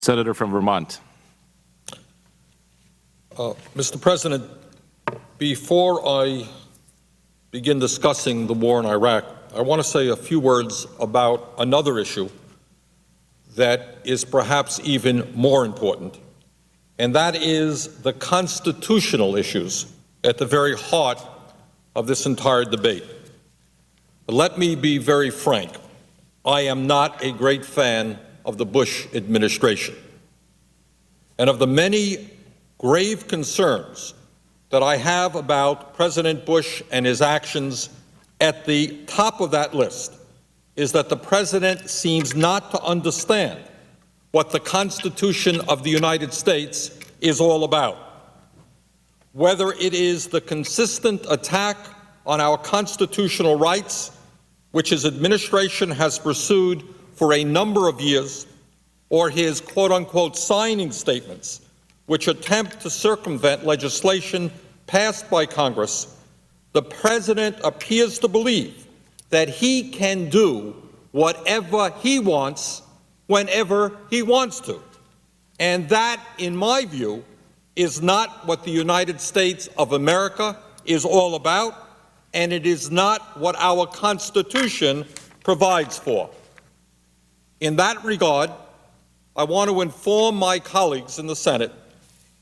Senator from Vermont. Mr. President, before I begin discussing the war in Iraq, I want to say a few words about another issue that is perhaps even more important, and that is the constitutional issues at the very heart of this entire debate. But let me be very frank. I am not a great fan of the Bush administration, and of the many grave concerns that I have about President Bush and his actions. At the top of that list is that the President seems not to understand what the Constitution of the United States is all about. Whether it is the consistent attack on our constitutional rights, which his administration has pursued for a number of years, or his quote-unquote signing statements, which attempt to circumvent legislation passed by Congress, the President appears to believe that he can do whatever he wants, whenever he wants to. And that, in my view, is not what the United States of America is all about, and it is not what our Constitution provides for. In that regard, I want to inform my colleagues in the Senate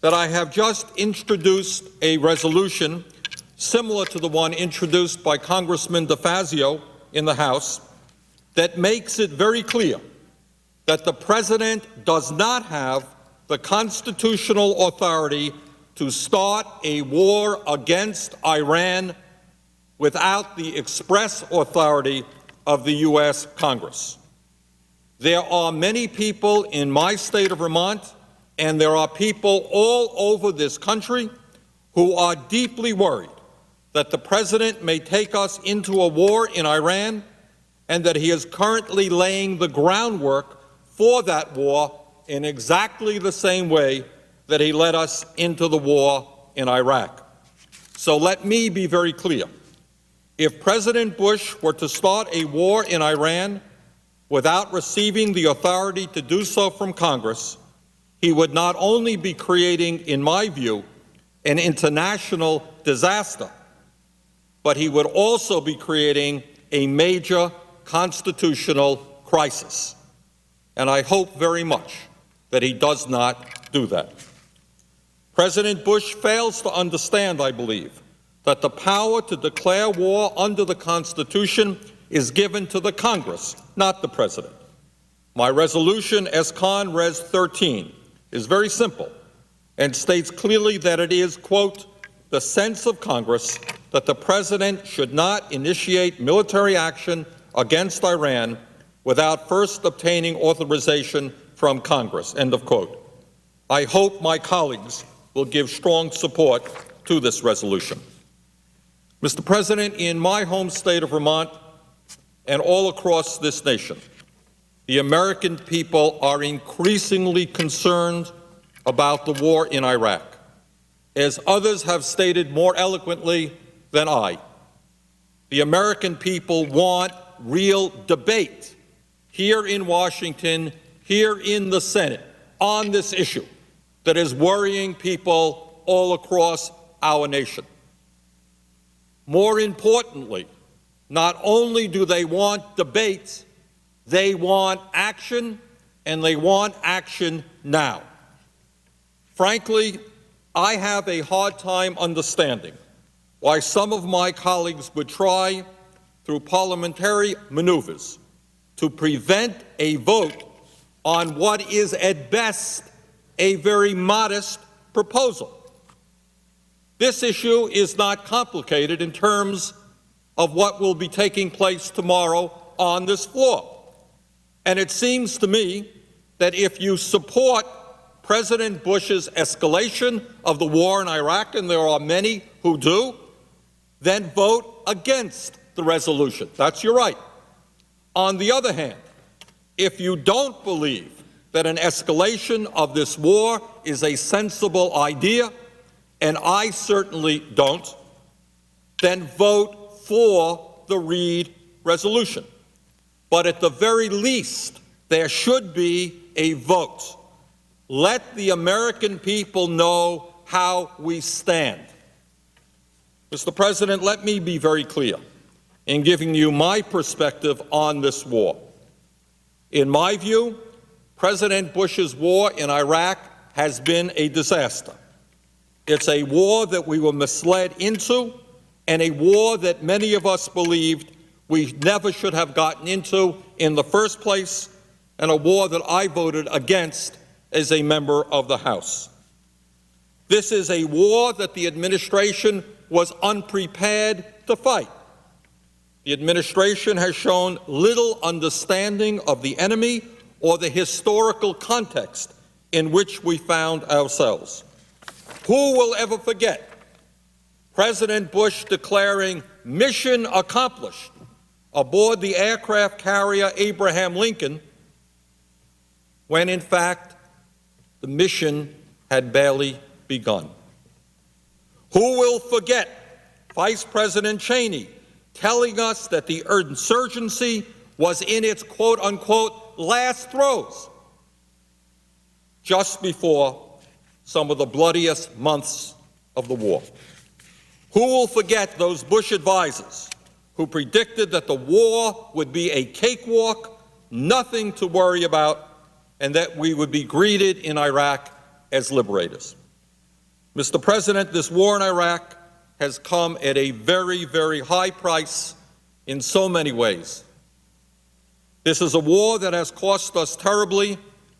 that I have just introduced a resolution similar to the one introduced by Congressman DeFazio in the House that makes it very clear that the President does not have the constitutional authority to start a war against Iran without the express authority of the U.S. Congress. There are many people in my state of Vermont, and there are people all over this country who are deeply worried that the President may take us into a war in Iran, and that he is currently laying the groundwork for that war in exactly the same way that he led us into the war in Iraq. So let me be very clear. If President Bush were to start a war in Iran without receiving the authority to do so from Congress, he would not only be creating, in my view, an international disaster, but he would also be creating a major constitutional crisis. And I hope very much that he does not do that. President Bush fails to understand, I believe, that the power to declare war under the Constitution is given to the Congress, not the President. My resolution, S-Con Res 13, is very simple and states clearly that it is, quote, the sense of Congress that the President should not initiate military action against Iran without first obtaining authorization from Congress, end of quote. I hope my colleagues will give strong support to this resolution. Mr. President, in my home state of Vermont and all across this nation, the American people are increasingly concerned about the war in Iraq. As others have stated more eloquently than I, the American people want real debate here in Washington, here in the Senate, on this issue that is worrying people all across our nation. More importantly, not only do they want debate, they want action, and they want action now. Frankly, I have a hard time understanding why some of my colleagues would try, through parliamentary maneuvers, to prevent a vote on what is at best a very modest proposal. This issue is not complicated in terms of what will be taking place tomorrow on this floor. And it seems to me that if you support President Bush's escalation of the war in Iraq, and there are many who do, then vote against the resolution. That's your right. On the other hand, if you don't believe that an escalation of this war is a sensible idea, and I certainly don't, then vote for the Reid resolution. But at the very least, there should be a vote let the American people know how we stand. Mr. President, let me be very clear in giving you my perspective on this war. In my view, President Bush's war in Iraq has been a disaster. It's a war that we were misled into, and a war that many of us believed we never should have gotten into in the first place, and a war that I voted against as a member of the House. This is a war that the administration was unprepared to fight. The administration has shown little understanding of the enemy or the historical context in which we found ourselves. Who will ever forget President Bush declaring mission accomplished aboard the aircraft carrier Abraham Lincoln, when in fact the mission had barely begun? Who will forget Vice President Cheney telling us that the insurgency was in its quote-unquote last throes just before some of the bloodiest months of the war? Who will forget those Bush advisors who predicted that the war would be a cakewalk, nothing to worry about, and that we would be greeted in Iraq as liberators? Mr. President, this war in Iraq has come at a very, very high price in so many ways. This is a war that has cost us terribly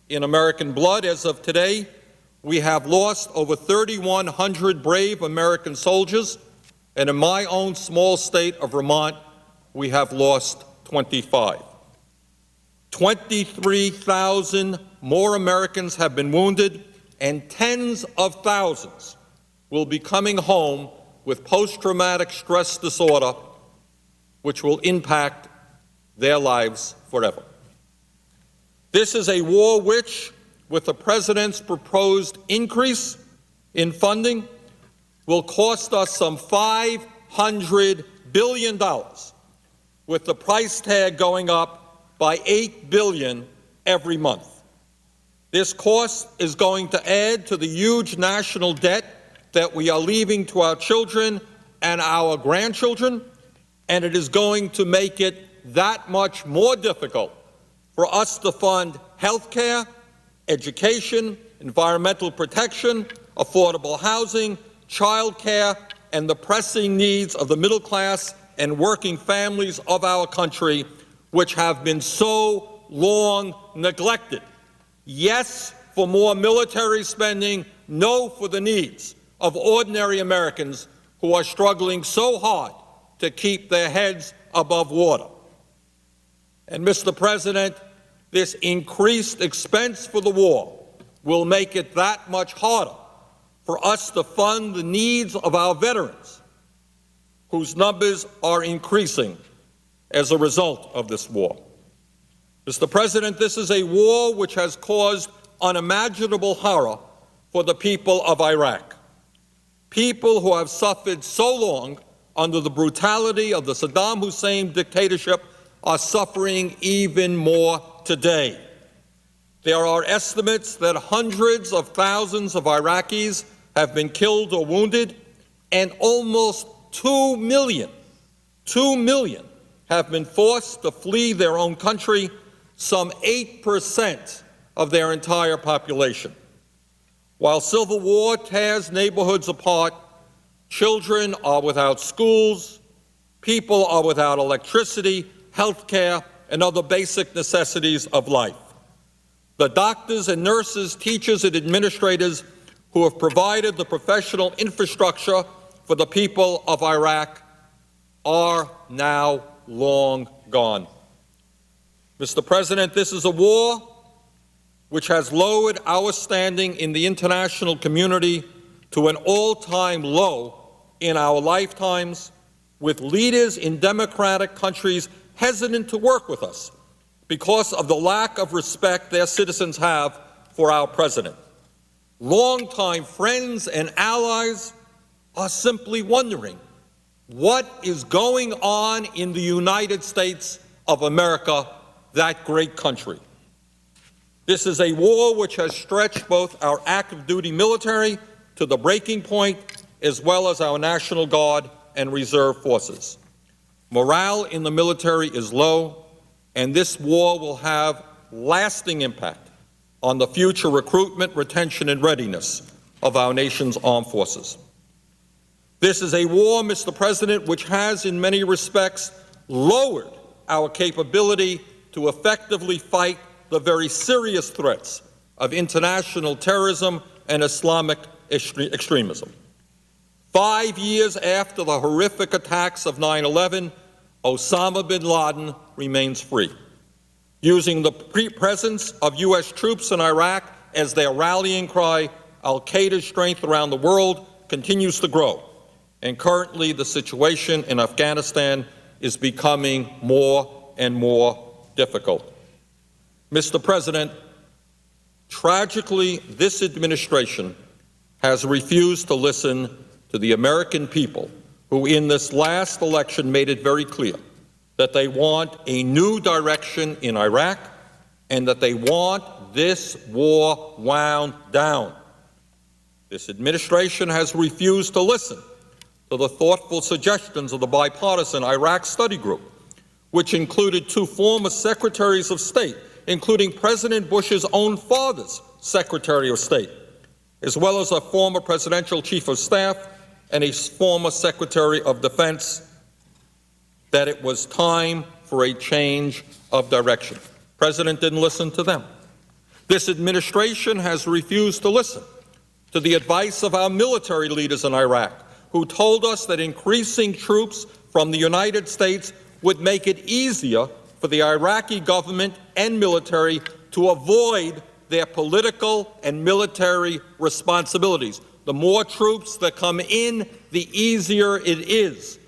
in American blood. As of today, we have lost over 3,100 brave American soldiers, and in my own small state of Vermont, we have lost 25. 23,000 more Americans have been wounded, and tens of thousands will be coming home with post-traumatic stress disorder, which will impact their lives forever. This is a war which, with the President's proposed increase in funding, will cost us some $500 billion, with the price tag going up by $8 billion every month. This cost is going to add to the huge national debt that we are leaving to our children and our grandchildren, and it is going to make it that much more difficult for us to fund health care, education, environmental protection, affordable housing, child care, and the pressing needs of the middle class and working families of our country, which have been so long neglected. Yes, for more military spending, no for the needs of ordinary Americans who are struggling so hard to keep their heads above water. And, Mr. President, this increased expense for the war will make it that much harder for us to fund the needs of our veterans, whose numbers are increasing as a result of this war. Mr. President, this is a war which has caused unimaginable horror for the people of Iraq. People who have suffered so long under the brutality of the Saddam Hussein dictatorship are suffering even more today. There are estimates that hundreds of thousands of Iraqis have been killed or wounded, and almost 2 million have been forced to flee their own country, some 8% of their entire population. While civil war tears neighborhoods apart, children are without schools, people are without electricity, health care, and other basic necessities of life. The doctors and nurses, teachers and administrators who have provided the professional infrastructure for the people of Iraq are now long gone. Mr. President, this is a war which has lowered our standing in the international community to an all-time low in our lifetimes, with leaders in democratic countries hesitant to work with us because of the lack of respect their citizens have for our president. Longtime friends and allies are simply wondering what is going on in the United States of America, that great country. This is a war which has stretched both our active duty military to the breaking point, as well as our National Guard and reserve forces. Morale in the military is low, and this war will have lasting impact on the future recruitment, retention, and readiness of our nation's armed forces. This is a war, Mr. President, which has in many respects lowered our capability to effectively fight the very serious threats of international terrorism and Islamic extremism. 5 years after the horrific attacks of 9/11, Osama bin Laden remains free. Using the presence of U.S. troops in Iraq as their rallying cry, al-Qaeda's strength around the world continues to grow, and currently the situation in Afghanistan is becoming more and more difficult. Mr. President, tragically, this administration has refused to listen to the American people who in this last election made it very clear that they want a new direction in Iraq and that they want this war wound down. This administration has refused to listen to the thoughtful suggestions of the bipartisan Iraq study group, which included 2 former secretaries of state, including President Bush's own father's Secretary of State, as well as a former presidential chief of staff and a former Secretary of Defense, that it was time for a change of direction. The President didn't listen to them. This administration has refused to listen to the advice of our military leaders in Iraq, who told us that increasing troops from the United States would make it easier for the Iraqi government and military to avoid their political and military responsibilities. The more troops that come in, the easier it is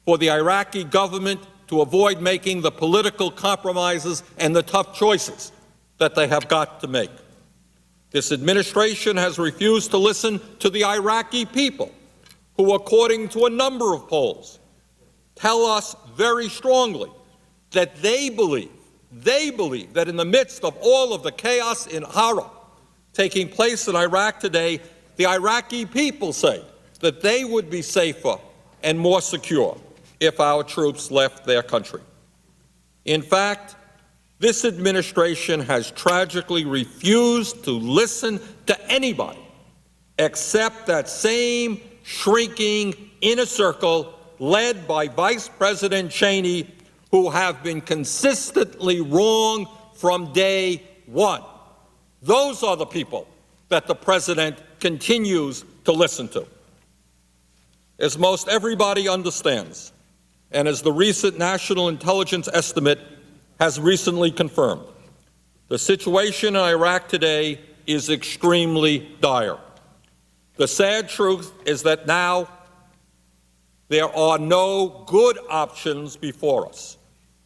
for the Iraqi government to avoid making the political compromises and the tough choices that they have got to make. This administration has refused to listen to the Iraqi people, who, according to a number of polls, tell us very strongly that they believe that in the midst of all of the chaos and horror taking place in Iraq today, the Iraqi people say that they would be safer and more secure if our troops left their country. In fact, this administration has tragically refused to listen to anybody except that same shrinking inner circle led by Vice President Cheney, who have been consistently wrong from day one. Those are the people that the President continues to listen to. As most everybody understands, and as the recent national intelligence estimate has recently confirmed, the situation in Iraq today is extremely dire. The sad truth is that now there are no good options before us.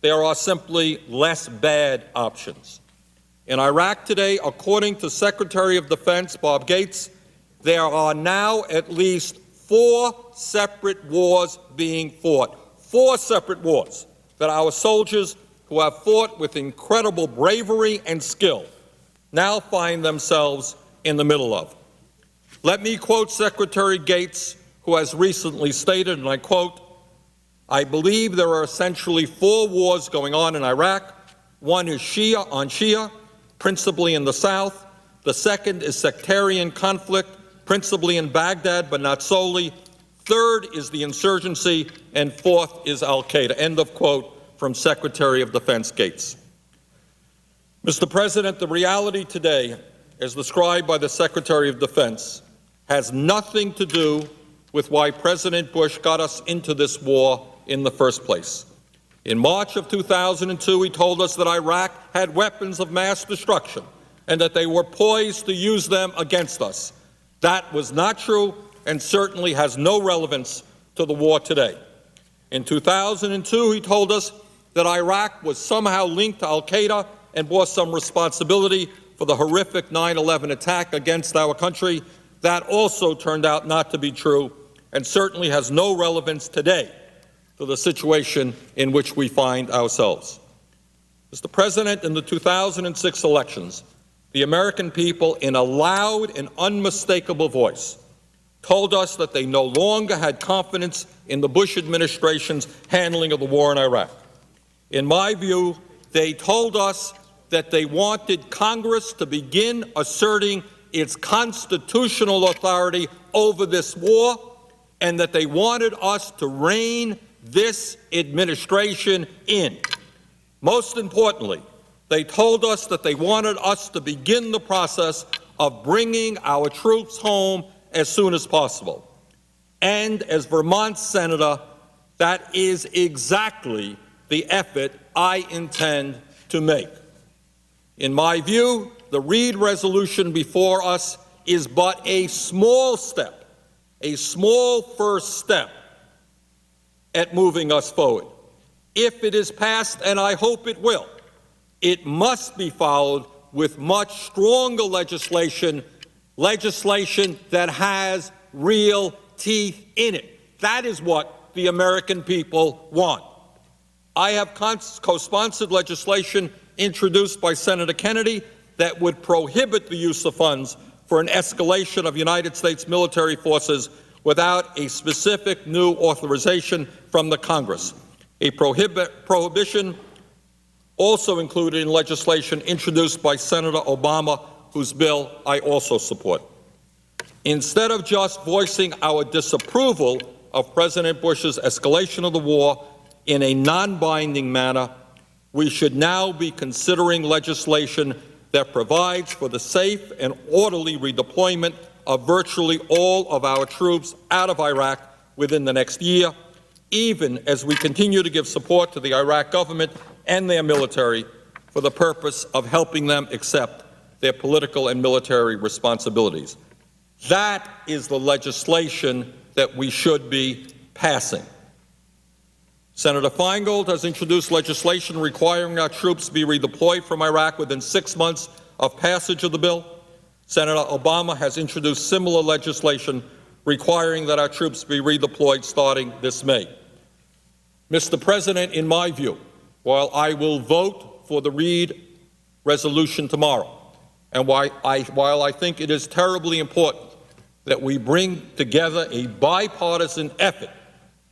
There are simply less bad options. In Iraq today, according to Secretary of Defense Bob Gates, there are now at least 4 separate wars being fought. 4 separate wars that our soldiers, who have fought with incredible bravery and skill, now find themselves in the middle of. Let me quote Secretary Gates, who has recently stated, and I quote, "I believe there are essentially 4 wars going on in Iraq. One is Shia on Shia, principally in the south. The second is sectarian conflict, principally in Baghdad, but not solely. Third is the insurgency, and fourth is al-Qaeda." End of quote from Secretary of Defense Gates. Mr. President, the reality today, as described by the Secretary of Defense, has nothing to do with why President Bush got us into this war in the first place. In March of 2002, he told us that Iraq had weapons of mass destruction and that they were poised to use them against us. That was not true and certainly has no relevance to the war today. In 2002, he told us that Iraq was somehow linked to al-Qaeda and bore some responsibility for the horrific 9/11 attack against our country. That also turned out not to be true and certainly has no relevance today to the situation in which we find ourselves. Mr. President, in the 2006 elections, the American people, in a loud and unmistakable voice, told us that they no longer had confidence in the Bush administration's handling of the war in Iraq. In my view, they told us that they wanted Congress to begin asserting its constitutional authority over this war, and that they wanted us to rein this administration in. Most importantly, they told us that they wanted us to begin the process of bringing our troops home as soon as possible. And as Vermont Senator, that is exactly the effort I intend to make. In my view, the Reid resolution before us is but a small step, a small first step at moving us forward. If it is passed, and I hope it will, it must be followed with much stronger legislation that has real teeth in it. That is what the American people want. I have co-sponsored legislation introduced by Senator Kennedy that would prohibit the use of funds for an escalation of United States military forces without a specific new authorization from the Congress. A prohibition also included in legislation introduced by Senator Obama, whose bill I also support. Instead of just voicing our disapproval of President Bush's escalation of the war in a non-binding manner, we should now be considering legislation that provides for the safe and orderly redeployment of virtually all of our troops out of Iraq within the next year, even as we continue to give support to the Iraq government and their military for the purpose of helping them accept their political and military responsibilities. That is the legislation that we should be passing. Senator Feingold has introduced legislation requiring our troops to be redeployed from Iraq within 6 months of passage of the bill. Senator Obama has introduced similar legislation requiring that our troops be redeployed starting this May. Mr. President, in my view, while I will vote for the Reid resolution tomorrow, and while I think it is terribly important that we bring together a bipartisan effort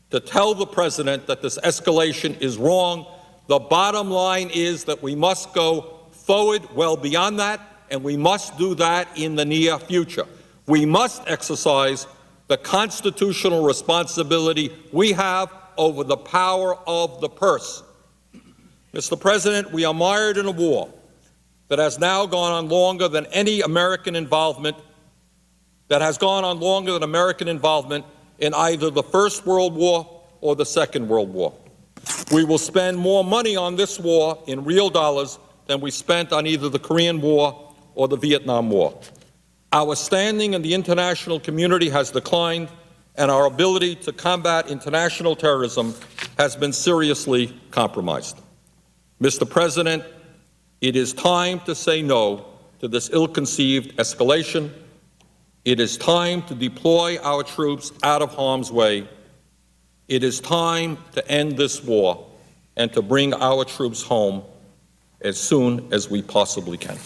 to tell the President that this escalation is wrong, the bottom line is that we must go forward well beyond that, and we must do that in the near future. We must exercise the constitutional responsibility we have over the power of the purse. Mr. President, we are mired in a war that has now gone on longer than any American involvement, in either the First World War or the Second World War. We will spend more money on this war in real dollars than we spent on either the Korean War or the Vietnam War. Our standing in the international community has declined, and our ability to combat international terrorism has been seriously compromised. Mr. President, it is time to say no to this ill-conceived escalation. It is time to deploy our troops out of harm's way. It is time to end this war and to bring our troops home as soon as we possibly can.